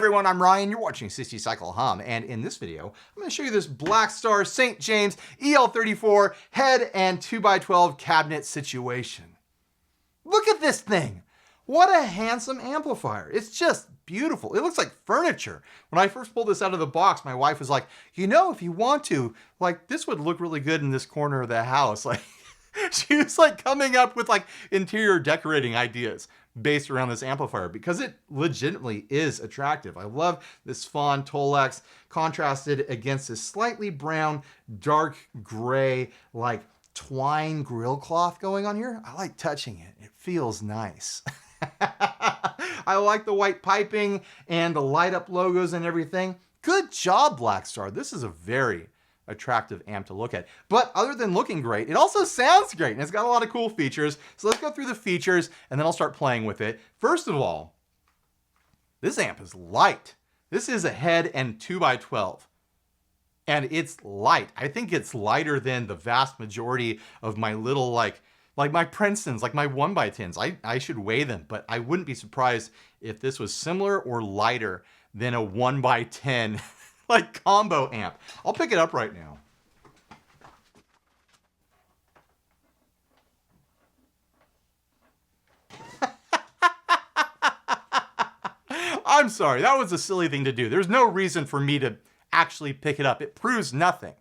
everyone, I'm Ryan, you're watching 60 Cycle Hum, and in this video, I'm going to show you this BlackStar St. James EL34 Head and 2x12 cabinet situation. Look at this thing! What a handsome amplifier. It's just beautiful. It looks like furniture. When I first pulled this out of the box, my wife was like, you know, if you want to, like, this would look really good in this corner of the house. Like, she was like coming up with like interior decorating ideas based around this amplifier because it legitimately is attractive. I love this fawn Tolex contrasted against this slightly brown, dark gray, like twine grill cloth going on here. I like touching it. It feels nice. I like the white piping and the light up logos and everything. Good job, BlackStar. This is a very attractive amp to look at. But other than looking great, it also sounds great and it's got a lot of cool features. So let's go through the features and then I'll start playing with it. First of all, this amp is light. This is a head and 2x12. And it's light. I think it's lighter than the vast majority of my little like my Princetons, like my 1x10s. I should weigh them, but I wouldn't be surprised if this was similar or lighter than a 1x10 like combo amp. I'll pick it up right now. I'm sorry, that was a silly thing to do. There's no reason for me to actually pick it up. It proves nothing.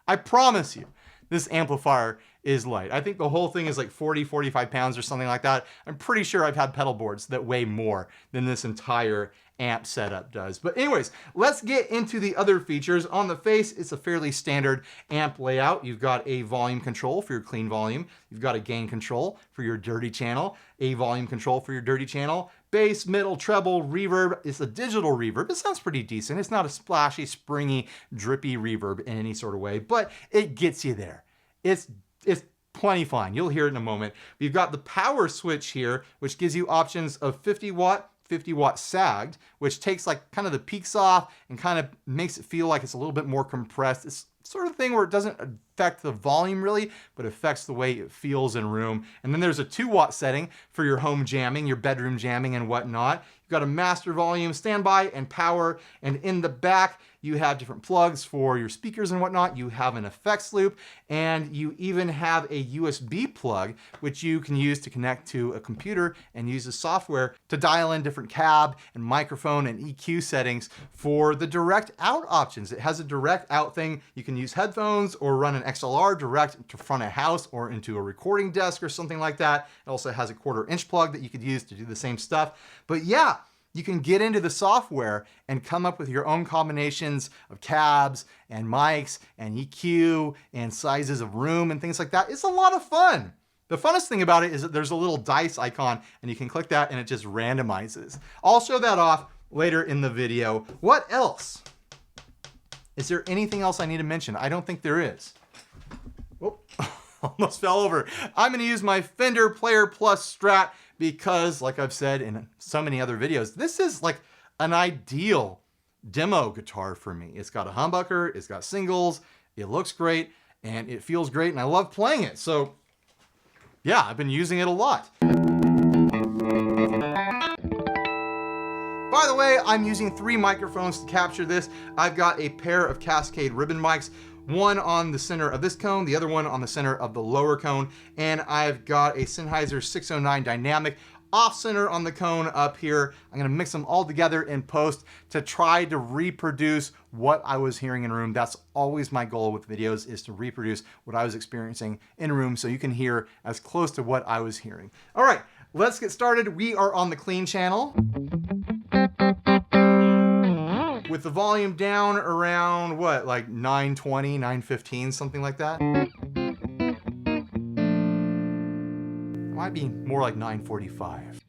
I promise you, this amplifier is light. I think the whole thing is like 40, 45 pounds or something like that. I'm pretty sure I've had pedal boards that weigh more than this entire amp setup does. But anyways, let's get into the other features. On the face, it's a fairly standard amp layout. You've got a volume control for your clean volume. You've got a gain control for your dirty channel, a volume control for your dirty channel, bass, middle, treble, reverb. It's a digital reverb. It sounds pretty decent. It's not a splashy, springy, drippy reverb in any sort of way, but it gets you there. It's plenty fine. You'll hear it in a moment. We've got the power switch here, which gives you options of 50 watt sagged, which takes like kind of the peaks off and kind of makes it feel like it's a little bit more compressed. It's sort of thing where it doesn't affect the volume really, but affects the way it feels in room. And then there's a 2 watt setting for your home jamming, your bedroom jamming and whatnot. You've got a master volume, standby, and power. And in the back, you have different plugs for your speakers and whatnot. You have an effects loop, and you even have a USB plug, which you can use to connect to a computer and use the software to dial in different cab and microphone and EQ settings for the direct out options. It has a direct out thing. You can use headphones or run an XLR direct to front of house or into a recording desk or something like that. It also has a 1/4 inch plug that you could use to do the same stuff. But yeah, you can get into the software and come up with your own combinations of cabs and mics and EQ and sizes of room and things like that. It's a lot of fun. The funnest thing about it is that there's a little dice icon and you can click that and it just randomizes. I'll show that off later in the video. What else? Is there anything else I need to mention? I don't think there is. Oh, almost fell over. I'm gonna use my Fender Player Plus Strat because, like I've said in so many other videos, this is like an ideal demo guitar for me. It's got a humbucker, it's got singles, it looks great, and it feels great, and I love playing it. So yeah, I've been using it a lot. By the way, I'm using 3 microphones to capture this. I've got a pair of Cascade ribbon mics, one on the center of this cone, the other one on the center of the lower cone, and I've got a Sennheiser 609 dynamic off center on the cone up here. I'm gonna mix them all together in post to try to reproduce what I was hearing in room. That's always my goal with videos, is to reproduce what I was experiencing in room so you can hear as close to what I was hearing. All right, let's get started. We are on the clean channel, with the volume down around what, like 920, 915, something like that. It might be more like 945.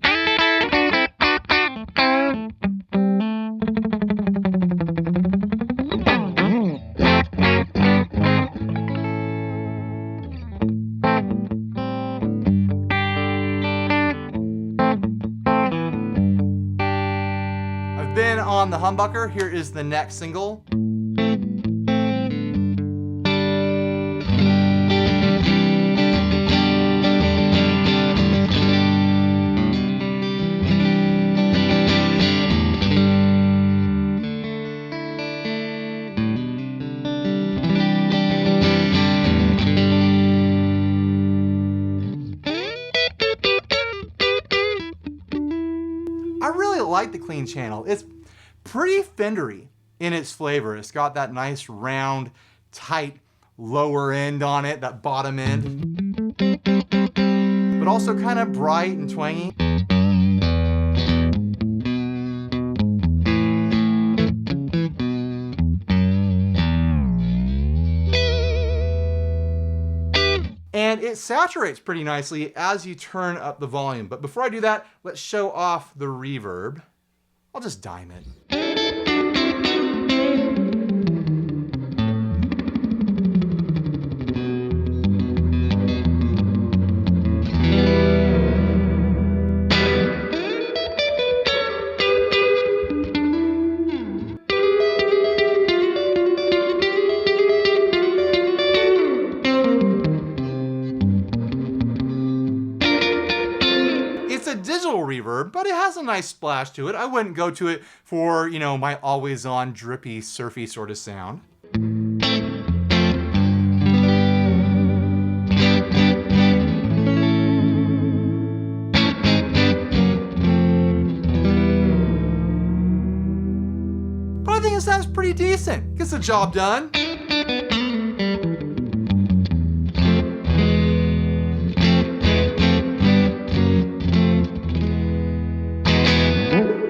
I've been on the humbucker. Here is the next single. like the clean channel. It's pretty Fendery in its flavor. It's got that nice round, tight lower end on it, that bottom end, but also kind of bright and twangy. And it saturates pretty nicely as you turn up the volume. But before I do that, let's show off the reverb. I'll just dime it. It's a digital reverb, but it has a nice splash to it. I wouldn't go to it for, you know, my always on drippy, surfy sort of sound. But I think it sounds pretty decent. Gets the job done.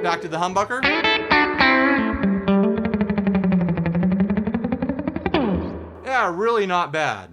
Back to the humbucker. Yeah, really not bad.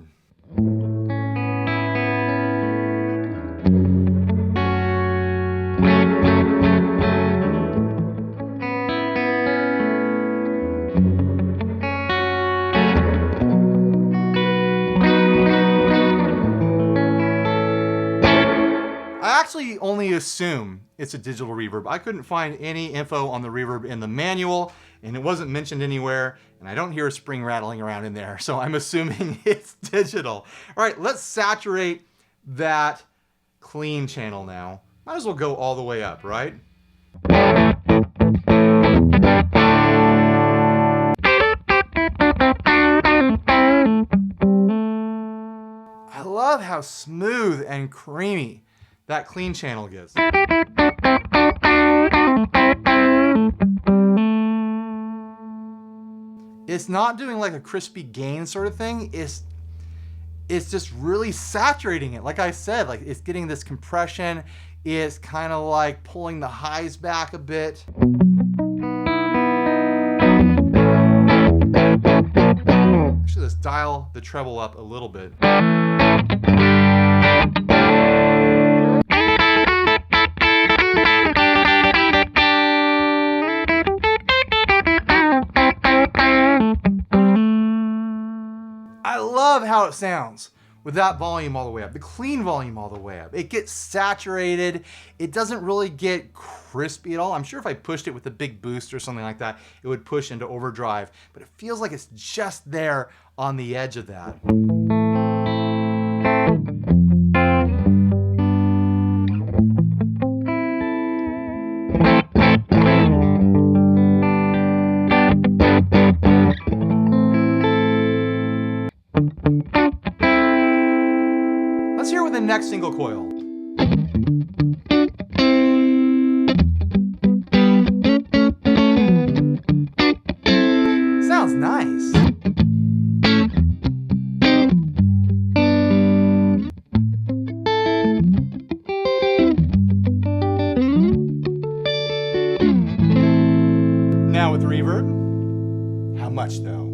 I actually only assume it's a digital reverb. I couldn't find any info on the reverb in the manual, and it wasn't mentioned anywhere, and I don't hear a spring rattling around in there, so I'm assuming it's digital. All right, let's saturate that clean channel now. Might as well go all the way up, right? I love how smooth and creamy that clean channel gets. It's not doing like a crispy gain sort of thing. It's just really saturating it. Like I said, like it's getting this compression. It's kind of like pulling the highs back a bit. Actually, let's dial the treble up a little bit. I love how it sounds with that volume all the way up, the clean volume all the way up. It gets saturated. It doesn't really get crispy at all. I'm sure if I pushed it with a big boost or something like that, it would push into overdrive, but it feels like it's just there on the edge of that. Let's hear it with the next single coil. Sounds nice. Now with reverb. How much though?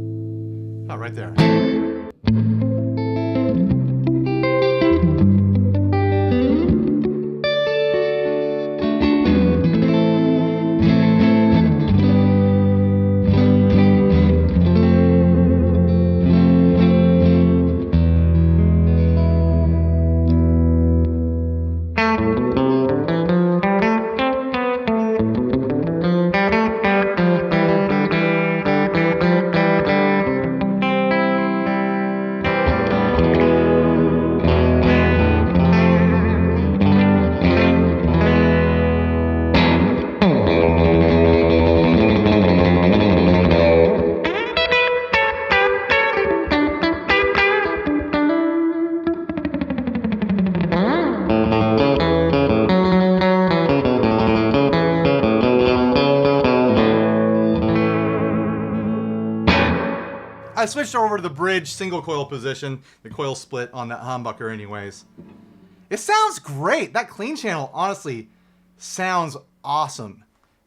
Oh, right there. I switched over to the bridge single coil position, the coil split on that humbucker anyways. It sounds great. That clean channel honestly sounds awesome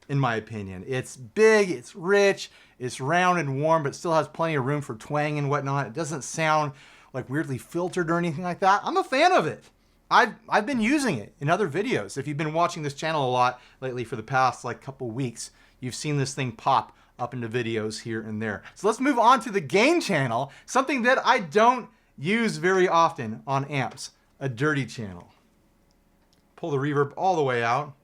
in my opinion. It's big, it's rich, it's round and warm, but still has plenty of room for twang and whatnot. It doesn't sound like weirdly filtered or anything like that. I'm a fan of it. I've been using it in other videos. If you've been watching this channel a lot lately for the past like couple weeks, you've seen this thing pop up into videos here and there. So let's move on to the gain channel, something that I don't use very often on amps, a dirty channel. Pull the reverb all the way out.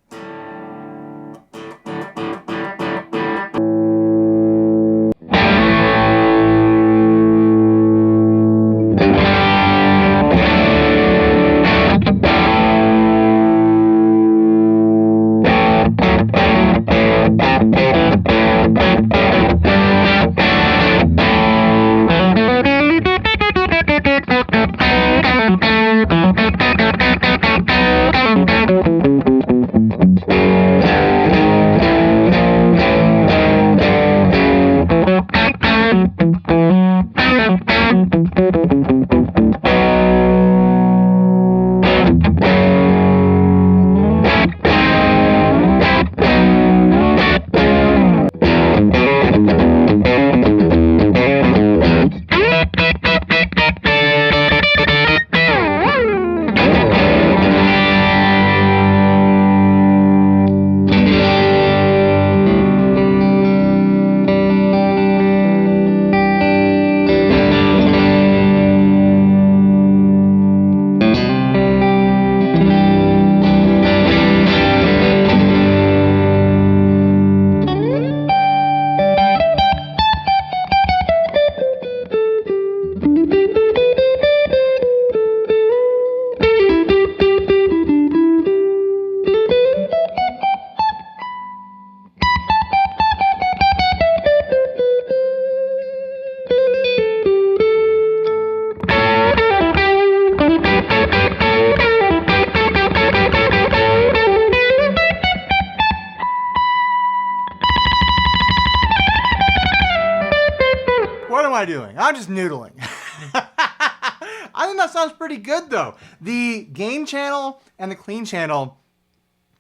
What am I doing? I'm just noodling. I think that sounds pretty good though. The gain channel and the clean channel,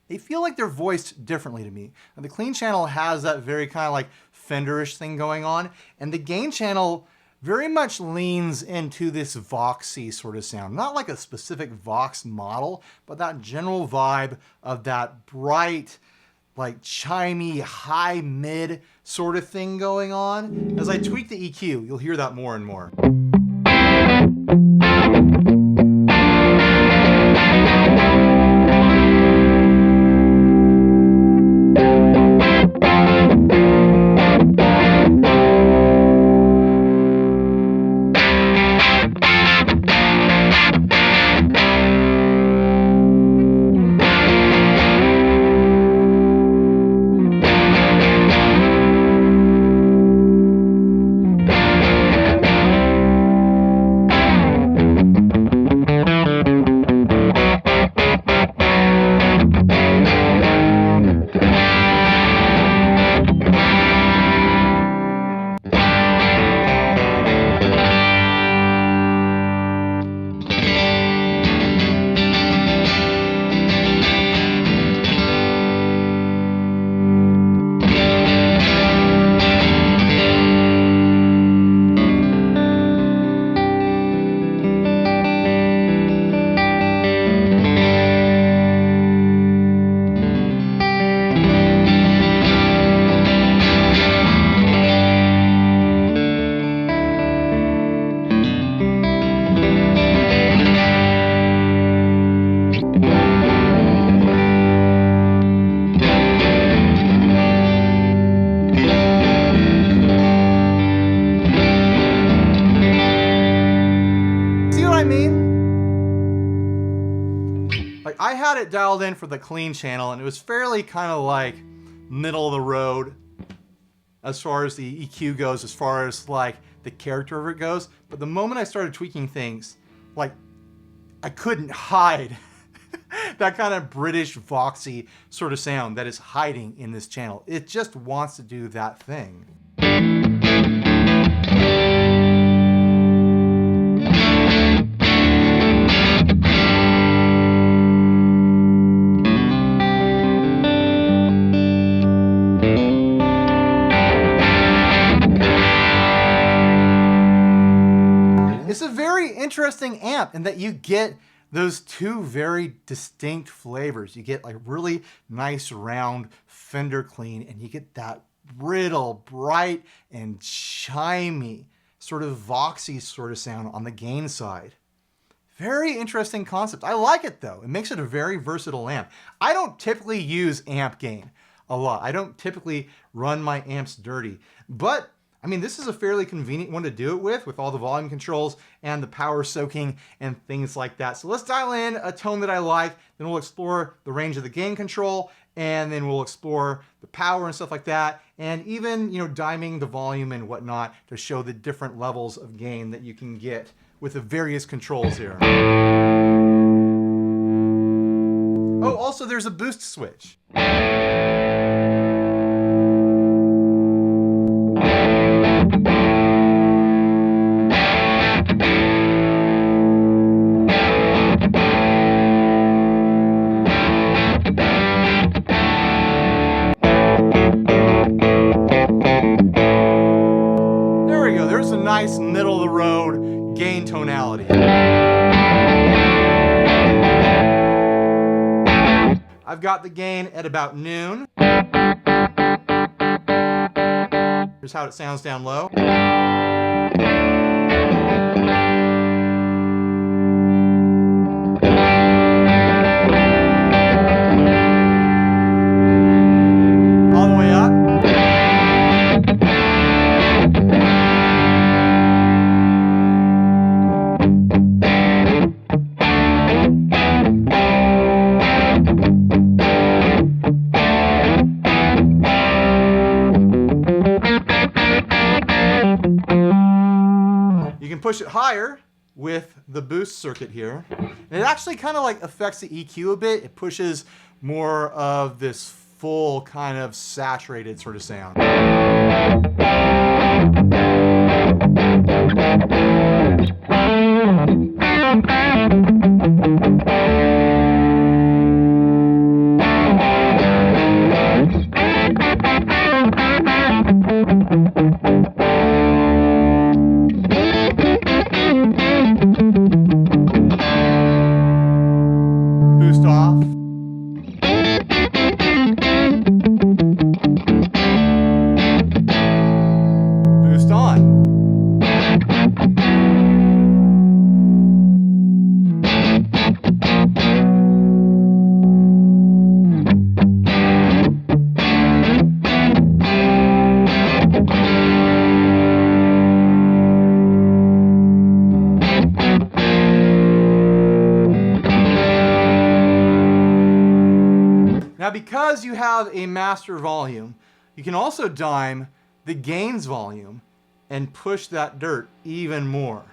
they feel like they're voiced differently to me. And the clean channel has that very kind of like Fenderish thing going on, and the gain channel very much leans into this Voxy sort of sound. Not like a specific Vox model, but that general vibe of that bright, like chimey, high mid sort of thing going on. As I tweak the EQ, you'll hear that more and more. I had it dialed in for the clean channel, and it was fairly kind of like middle of the road as far as the EQ goes, as far as like the character of it goes. But the moment I started tweaking things, like I couldn't hide that kind of British Voxy sort of sound that is hiding in this channel. It just wants to do that thing. interesting amp in that you get those two very distinct flavors. You get like really nice round Fender clean, and you get that brittle, bright, and chimey, sort of voxy sort of sound on the gain side. Very interesting concept. I like it though. It makes it a very versatile amp. I don't typically use amp gain a lot. I don't typically run my amps dirty, but I mean, this is a fairly convenient one to do it with all the volume controls and the power soaking and things like that. So let's dial in a tone that I like, then we'll explore the range of the gain control, and then we'll explore the power and stuff like that, and even, you know, diming the volume and whatnot to show the different levels of gain that you can get with the various controls here. Oh, also there's a boost switch. Nice middle of the road gain tonality. I've got the gain at about noon. Here's how it sounds down low. All the way up. Push it higher with the boost circuit here. And it actually kind of like affects the EQ a bit. It pushes more of this full kind of saturated sort of sound. Boost off. Boost on. Now, because you have a master volume, you can also dime the gains volume and push that dirt even more.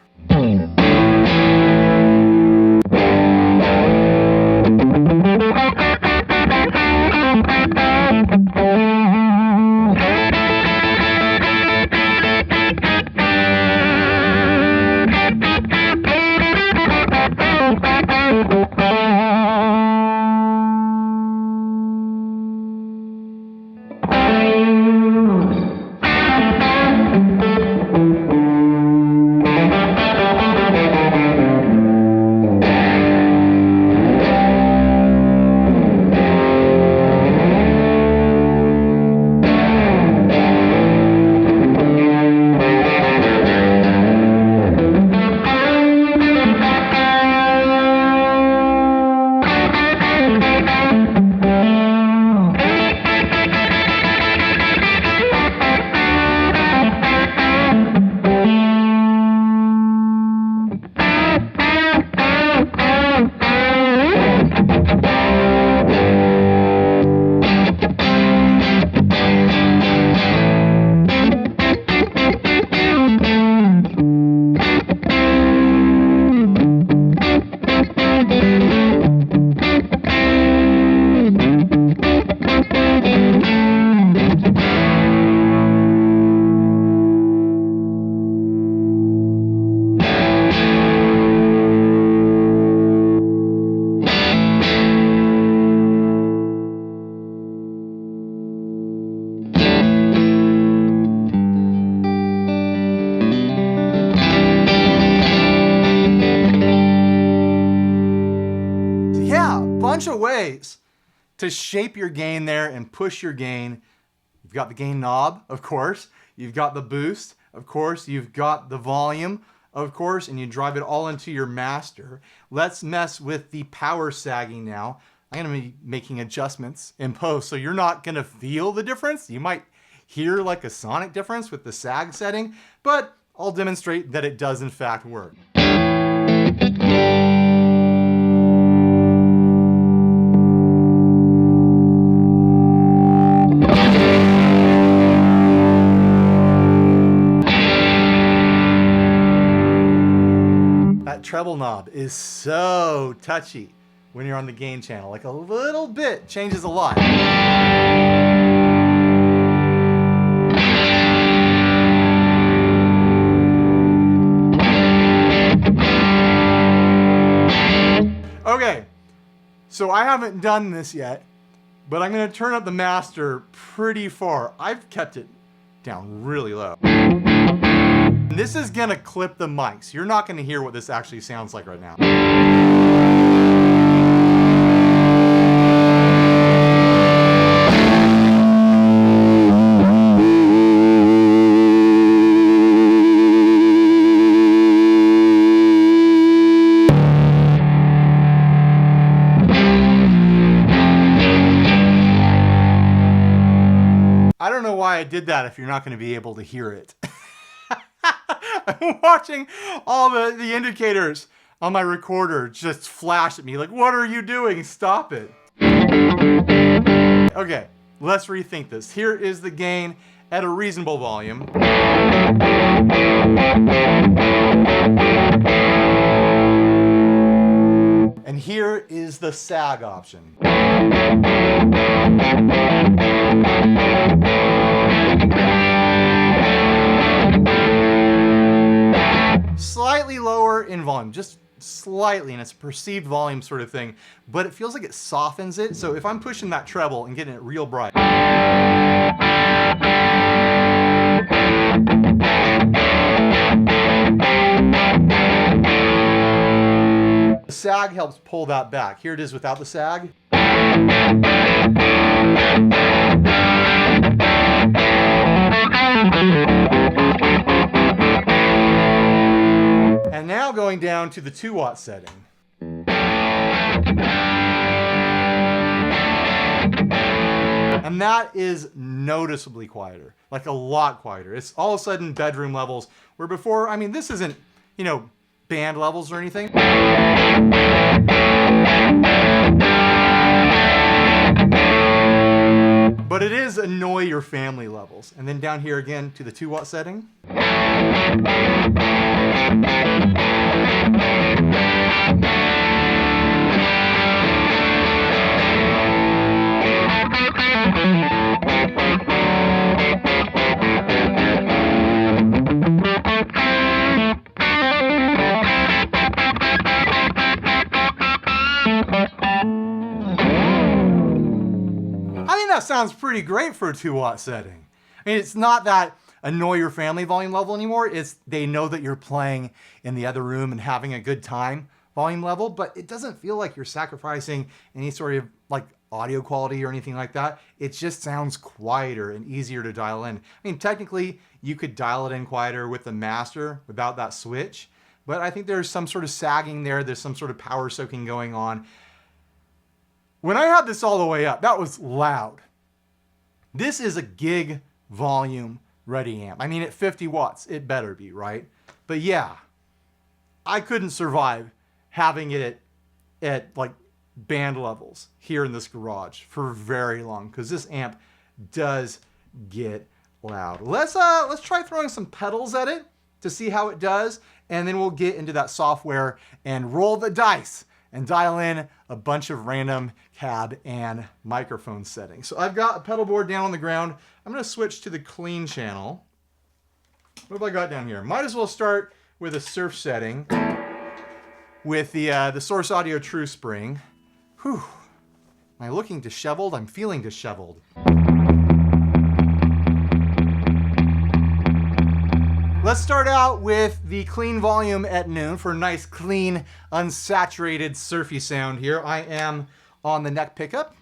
ways to shape your gain there and push your gain. You've got the gain knob, of course. You've got the boost, of course. You've got the volume, of course, and you drive it all into your master. Let's mess with the power sagging now. I'm going to be making adjustments in post, so you're not going to feel the difference. You might hear like a sonic difference with the sag setting, but I'll demonstrate that it does in fact work. That treble knob is so touchy when you're on the gain channel. Like a little bit changes a lot. Okay, so I haven't done this yet, but I'm going to turn up the master pretty far. I've kept it down really low. This is going to clip the mics. You're not going to hear what this actually sounds like right now. I don't know why I did that if you're not going to be able to hear it. I'm watching all the indicators on my recorder just flash at me like, what are you doing? Stop it. Okay, let's rethink this. Here is the gain at a reasonable volume. And here is the sag option. Slightly lower in volume, just slightly, and it's a perceived volume sort of thing, but it feels like it softens it. So if I'm pushing that treble and getting it real bright, the sag helps pull that back. Here it is without the sag. And now going down to the 2-watt setting. And that is noticeably quieter, like a lot quieter. It's all of a sudden bedroom levels, where before, I mean, this isn't, you know, band levels or anything. But it is annoy your family levels. And then down here again to the 2-watt setting. That sounds pretty great for a 2-watt setting. I mean, it's not that annoy your family volume level anymore. It's they know that you're playing in the other room and having a good time volume level, but it doesn't feel like you're sacrificing any sort of like audio quality or anything like that. It just sounds quieter and easier to dial in. I mean, technically you could dial it in quieter with the master without that switch, but I think there's some sort of sagging there. There's some sort of power soaking going on. When I had this all the way up, that was loud. This is a gig volume ready amp. I mean, at 50 watts, it better be, right? But yeah, I couldn't survive having it at like band levels here in this garage for very long, because this amp does get loud. Let's try throwing some pedals at it to see how it does, and then we'll get into that software and roll the dice and dial in a bunch of random cab and microphone settings. So I've got a pedal board down on the ground. I'm gonna switch to the clean channel. What have I got down here? Might as well start with a surf setting with the Source Audio True Spring. Whew. Am I looking disheveled? I'm feeling disheveled. Let's start out with the clean volume at noon for a nice, clean, unsaturated, surfy sound here. I am on the neck pickup.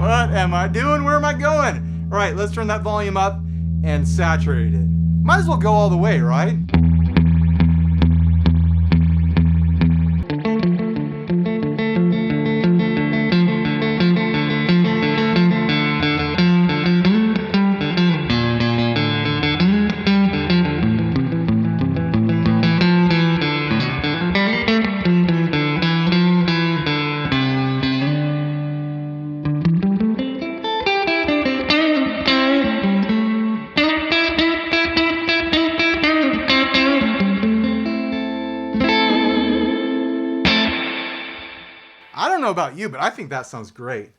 What am I doing? Where am I going? All right, let's turn that volume up and saturate it. Might as well go all the way, right? I don't know about you, but I think that sounds great.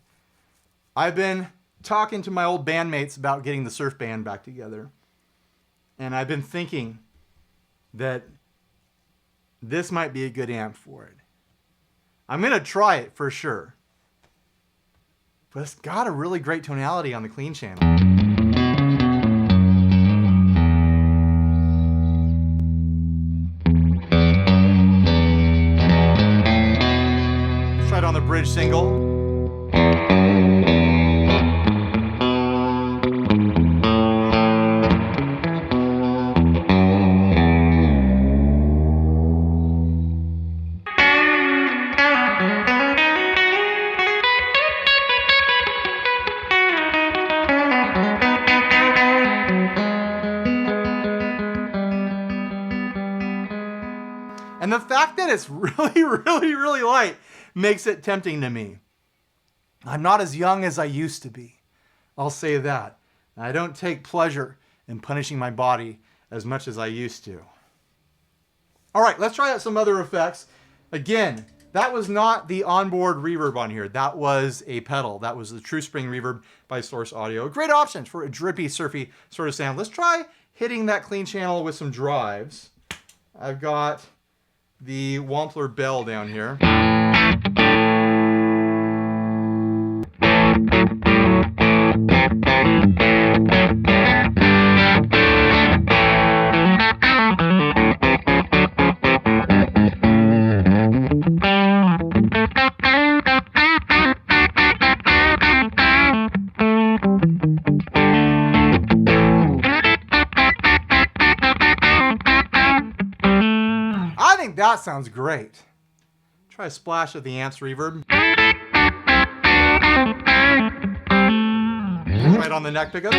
I've been talking to my old bandmates about getting the surf band back together. And I've been thinking that this might be a good amp for it. I'm going to try it for sure. But it's got a really great tonality on the clean channel. On the bridge single. And the fact that it's really light makes it tempting to me. I'm not as young as I used to be. I'll say that. I don't take pleasure in punishing my body as much as I used to. All right, let's try out some other effects. Again, that was not the onboard reverb on here. That was a pedal. That was the True Spring Reverb by Source Audio. A great option for a drippy, surfy sort of sound. Let's try hitting that clean channel with some drives. I've got the Wampler bell down here. That sounds great. Try a splash of the amps reverb. Right on the neck pickup.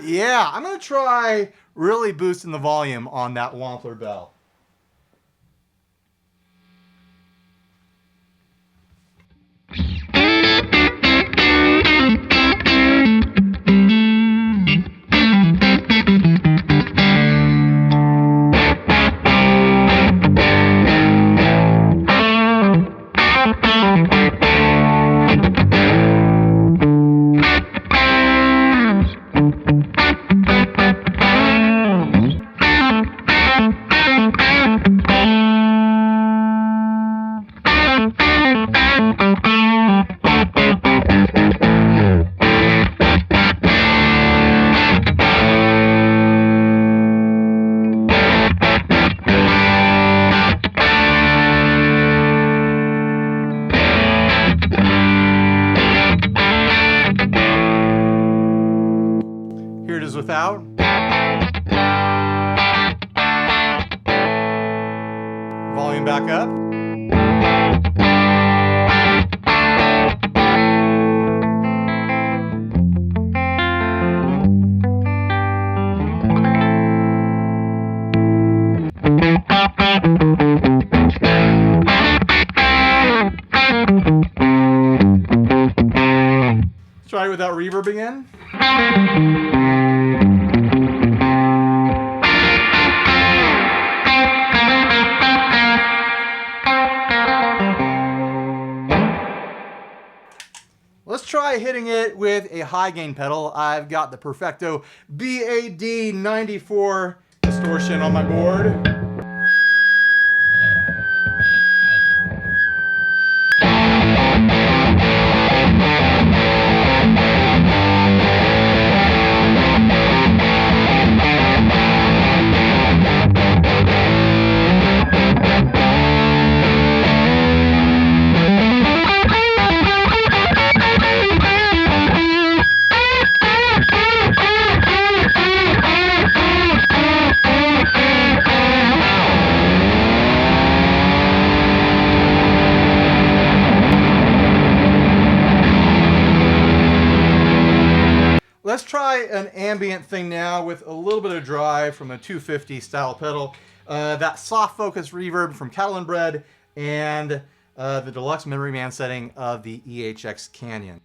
Yeah, I'm going to try really boosting the volume on that Wampler bell. without. Volume back up. Try it without reverb again. Let's try hitting it with a high gain pedal. I've got the Perfecto BAD94 distortion on my board. Let's try an ambient thing now with a little bit of drive from a 250 style pedal. That soft focus reverb from Cattle and Bread, and the deluxe Memory Man setting of the EHX Canyon.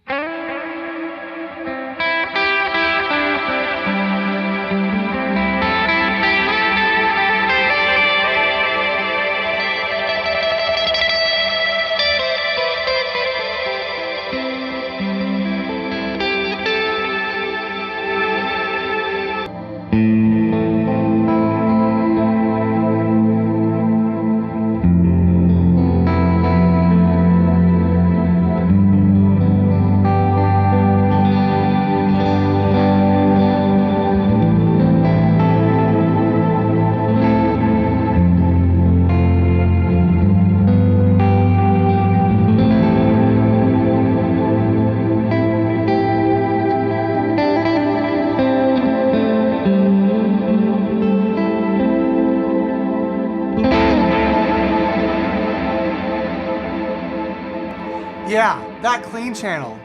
Yeah, that clean channel,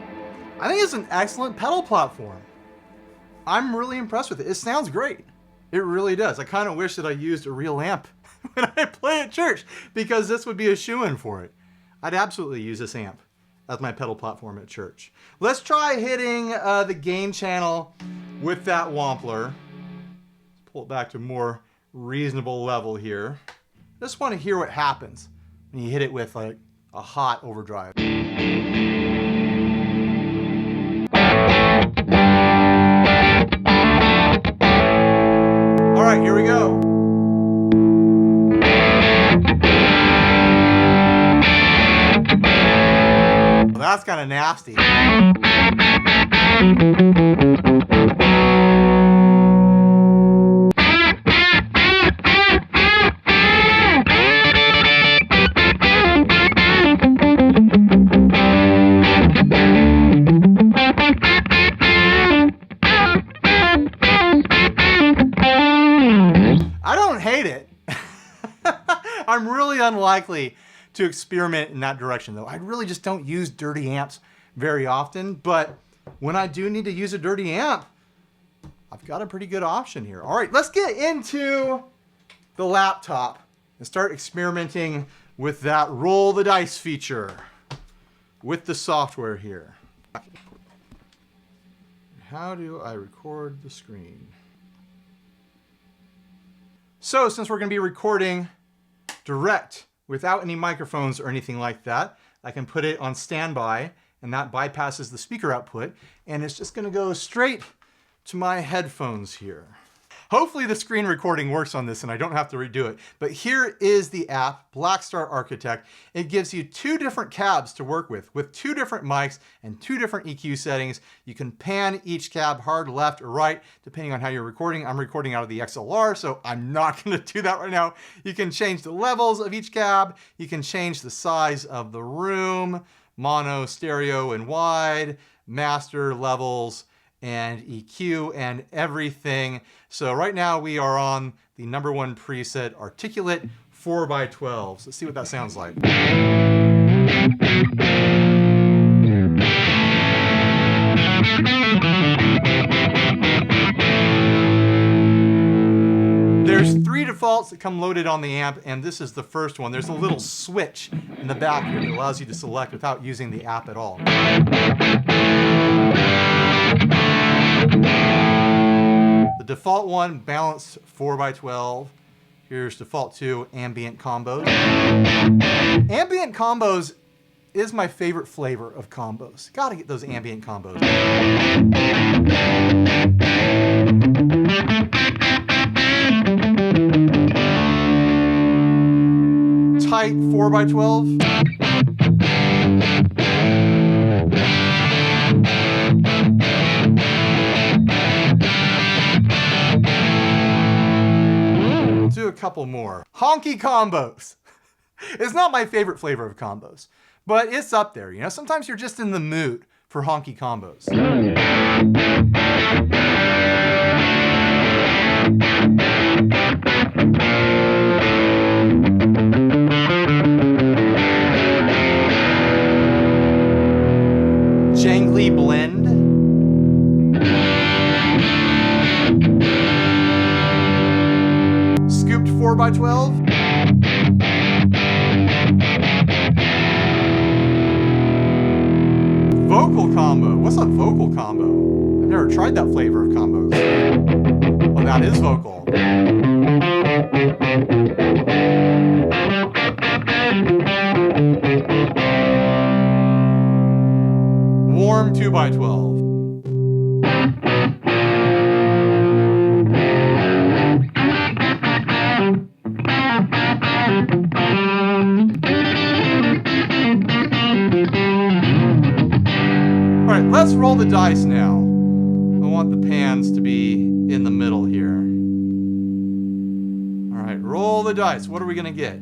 I think it's an excellent pedal platform. I'm really impressed with it. It sounds great. It really does. I kind of wish that I used a real amp when I play at church, because this would be a shoo-in for it. I'd absolutely use this amp as my pedal platform at church. Let's try hitting the gain channel with that Wampler. Let's pull it back to a more reasonable level here. Just want to hear what happens when you hit it with like a hot overdrive. All right, here we go. Well, that's kind of nasty. I don't hate it. I'm really unlikely to experiment in that direction, though. I really just don't use dirty amps very often, but when I do need to use a dirty amp, I've got a pretty good option here. All right, let's get into the laptop and start experimenting with that roll the dice feature with the software here. How do I record the screen? So since we're going to be recording direct without any microphones or anything like that, I can put it on standby, and that bypasses the speaker output, and it's just going to go straight to my headphones here. Hopefully the screen recording works on this and I don't have to redo it. But here is the app, Blackstar Architect. It gives you two different cabs to work with two different mics and two different EQ settings. You can pan each cab hard left or right, depending on how you're recording. I'm recording out of the XLR, so I'm not gonna do that right now. You can change the levels of each cab. You can change the size of the room, mono, stereo, and wide, master levels, and EQ and everything. So right now we are on the #1 preset, Articulate 4x12. Let's see what that sounds like. There's 3 defaults that come loaded on the amp, and this is the first one. There's a little switch in the back here that allows you to select without using the app at all. The default one, balanced 4x12. Here's default 2, ambient combos. Ambient combos is my favorite flavor of combos. Gotta get those ambient combos. Tight 4x12. Do a couple more. Honky combos. It's not my favorite flavor of combos, but it's up there. You know, sometimes you're just in the mood for honky combos. Jangly blend. Scooped 4x12. Vocal combo. What's a vocal combo? I've never tried that flavor of combos. Well, that is vocal. Warm 2x12. All right, let's roll the dice now. I want the pans to be in the middle here. All right, roll the dice. What are we gonna get?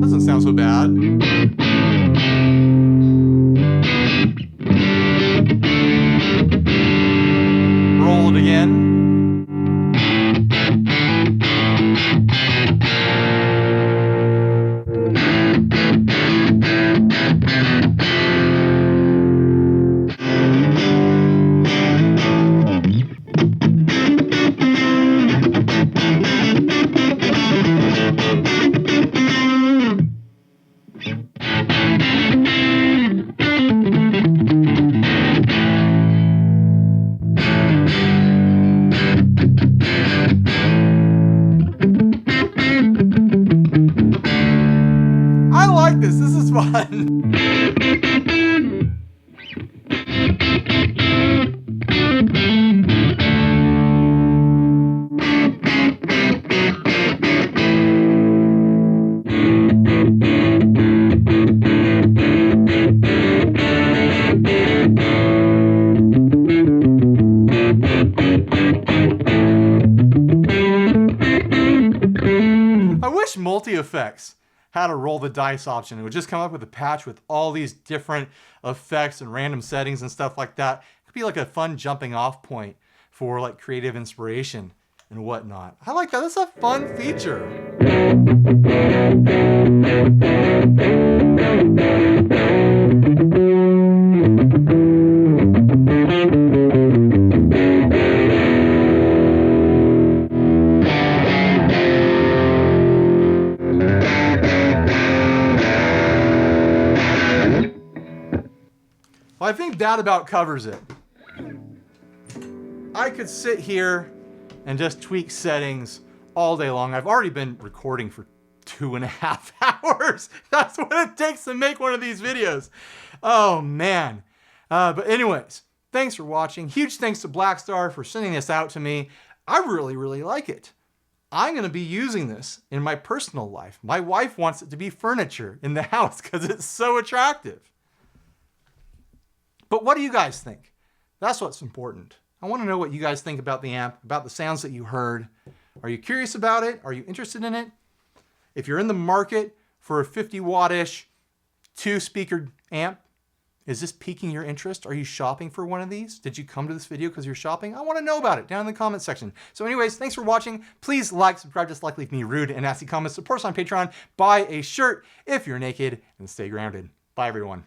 Doesn't sound so bad. Roll it again. I like this. This is fun. I wish multi-effects had a roll the dice option. It would just come up with a patch with all these different effects and random settings and stuff like that. It could be like a fun jumping off point for like creative inspiration and whatnot. I like that. That's a fun feature. Well, I think that about covers it. I could sit here and just tweak settings all day long. I've already been recording for 2.5 hours. That's what it takes to make one of these videos. Oh man. But anyways, thanks for watching. Huge thanks to Blackstar for sending this out to me. I really, really like it. I'm going to be using this in my personal life. My wife wants it to be furniture in the house because it's so attractive. But what do you guys think? That's what's important. I want to know what you guys think about the amp, about the sounds that you heard. Are you curious about it? Are you interested in it? If you're in the market for a 50 watt-ish 2-speaker amp, Is this piquing your interest? Are you shopping for one of these? Did you come to this video because you're shopping? I want to know about it down in the comment section. So anyways, thanks for watching. Please like, subscribe, dislike, leave me rude and nasty comments. Support us on Patreon. Buy a shirt if you're naked and stay grounded. Bye everyone.